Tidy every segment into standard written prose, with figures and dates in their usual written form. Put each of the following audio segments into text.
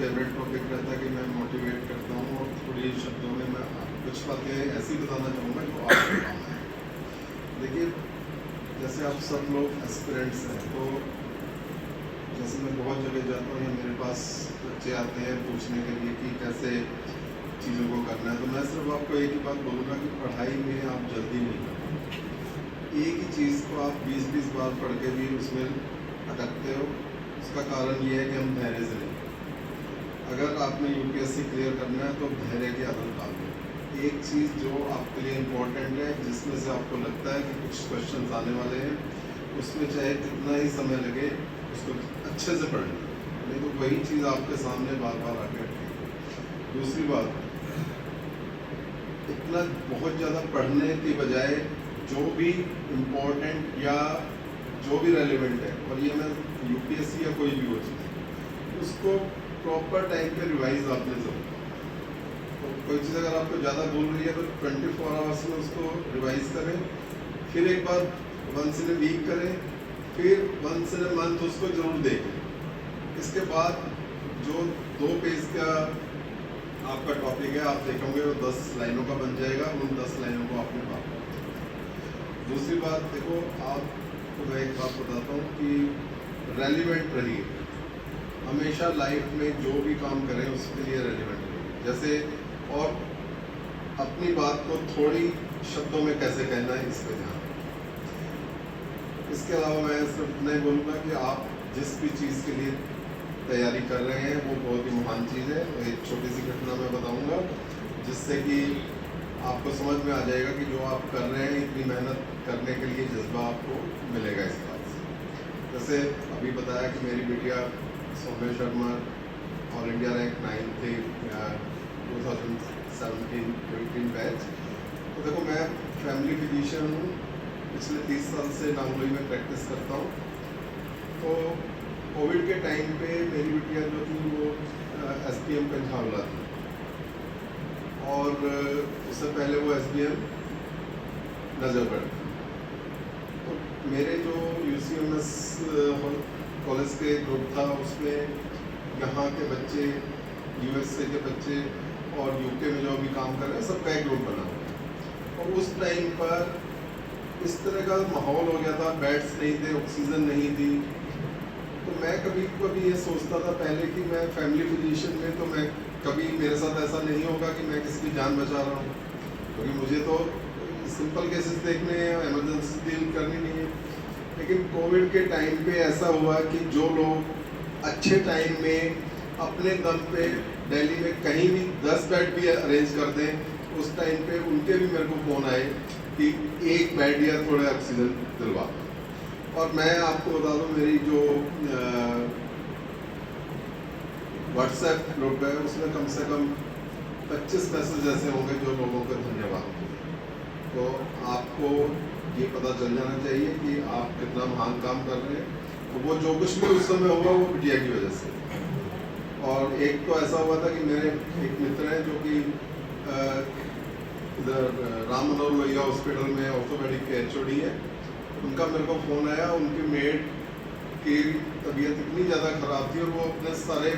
Favourite topic रहता है कि मैं मोटिवेट करता हूँ और थोड़ी शब्दों में मैं कुछ बातें ऐसी बताना चाहूँगा जो आपको काम आए। देखिए, जैसे आप सब लोग एस्पिरेंट्स हैं, तो जैसे मैं बहुत जगह जाता हूँ या मेरे पास बच्चे आते हैं पूछने के लिए कि कैसे चीज़ों को करना है, तो मैं सिर्फ आपको एक ही बात बोलूँगा कि पढ़ाई में आप जल्दी नहीं करना। एक ही चीज़ को आप 20-20 बार पढ़ के भी उसमें अटकते हो। उसका कारण ये है कि हम धैर्य से नहीं। अगर आपने यूपीएससी क्लियर करना है तो धैर्य की आदत डालो। एक चीज़ जो आपके लिए इम्पोर्टेंट है, जिसमें से आपको लगता है कि कुछ क्वेश्चन आने वाले हैं, उसमें चाहे कितना ही समय लगे उसको अच्छे से पढ़ना, नहीं तो वही चीज़ आपके सामने बार बार आके अटकेगी। दूसरी बात, इतना बहुत ज़्यादा पढ़ने की बजाय जो भी इम्पोर्टेंट या जो भी रेलिवेंट है, और ये मैं यूपीएससी या कोई भी हो चीज़, उसको प्रॉपर टाइम पे रिवाइज आपने ज़रूर। तो कोई चीज़ अगर आपको ज़्यादा भूल रही है तो 24 आवर्स में उसको रिवाइज करें, फिर एक बार वंस इन ए वीक करें, फिर वंस इन ए मंथ उसको ज़रूर देखें। इसके बाद जो 2 पेज का आपका टॉपिक है, आप देखोगे वो 10 लाइनों का बन जाएगा। उन 10 लाइनों को आपने बात। दूसरी बात देखो, आपको मैं एक बात बताता हूँ कि रेलिवेंट रहिए। हमेशा लाइफ में जो भी काम करें उसके लिए रेलिवेंट रहिए। जैसे, और अपनी बात को थोड़ी शब्दों में कैसे कहना है, इस पर ध्यान। इसके अलावा मैं सिर्फ इतना ही बोलूँगा कि आप जिस भी चीज़ के लिए तैयारी कर रहे हैं वो बहुत ही महान चीज़ है। एक छोटी सी घटना मैं बताऊँगा जिससे कि आपको समझ में आ जाएगा कि जो आप कर रहे हैं, इतनी मेहनत करने के लिए जज्बा आपको मिलेगा इस बात से। जैसे अभी बताया कि मेरी बिटिया Saumya Sharma all India rank 9 थी 2017-18 बैच। तो देखो, मैं फैमिली फिजिशियन हूँ, पिछले 30 साल से नांगलोई में प्रैक्टिस करता हूँ। तो कोविड के टाइम पे मेरी बिटिया जो थी वो SPM पंजाबला थी, और उससे पहले वो SBM नजरगढ़। तो मेरे जो UCMS कॉलेज के ग्रुप था, उसमें यहाँ के बच्चे, USA के बच्चे और UK में जो भी काम कर रहे हैं, सबका एक ग्रुप बना हुआ। और उस टाइम पर इस तरह का माहौल हो गया था, बेड्स नहीं थे, ऑक्सीजन नहीं थी। तो मैं कभी ये सोचता था पहले कि मैं फैमिली फिजिशियन में, तो मैं कभी मेरे साथ ऐसा नहीं होगा कि मैं किसी की जान बचा रहा हूँ, क्योंकि मुझे तो सिंपल केसेस देखने हैं, इमरजेंसी डील करनी नहीं है। लेकिन कोविड के टाइम पे ऐसा हुआ कि जो लोग अच्छे टाइम में अपने दम पे दिल्ली में कहीं भी 10 बेड भी अरेंज कर दें, उस टाइम पे उनके भी मेरे को फ़ोन आए कि एक बेड या थोड़े ऑक्सीजन दिलवा। और मैं आपको बता दूं, मेरी जो व्हाट्सएप ग्रुप है उसमें कम से कम 25 मैसेज ऐसे होंगे जो लोगों को धन्यवाद। तो आपको ये पता चल जाना चाहिए कि आप कितना महान काम कर रहे हैं। तो वो जो कुछ भी उस समय हुआ वो बिटिया की वजह से। और एक तो ऐसा हुआ था कि मेरे एक मित्र हैं जो कि इधर राम मनोहर लोहिया हॉस्पिटल में ऑर्थोपेडिक के HOD है। उनका मेरे को फ़ोन आया, उनकी मेड की तबीयत इतनी ज़्यादा ख़राब थी और वो अपने सारे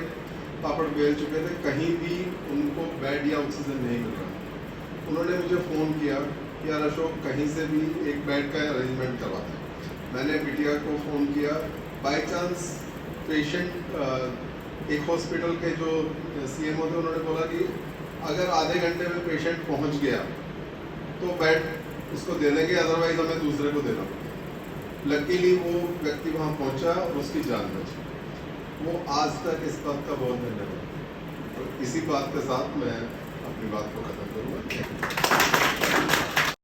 पापड़ बेल चुके थे, कहीं भी उनको बेड या ऑक्सीजन नहीं मिल रहा। उन्होंने मुझे फ़ोन किया कि यार अशोक, कहीं से भी एक बेड का अरेंजमेंट करवा दें। मैंने बिटिया को फ़ोन किया। बाई चांस पेशेंट एक हॉस्पिटल के जो CMO थे, उन्होंने बोला कि अगर आधे घंटे में पेशेंट पहुँच गया तो बेड उसको दे देंगे, अदरवाइज हमें दूसरे को देना पड़ेगा। लकीली वो व्यक्ति वहाँ पहुँचा और उसकी जान बची। वो आज तक इस बात का बहुत धन्यवाद। तो इसी बात के साथ मैं अपनी बात को खत्म करूँगा।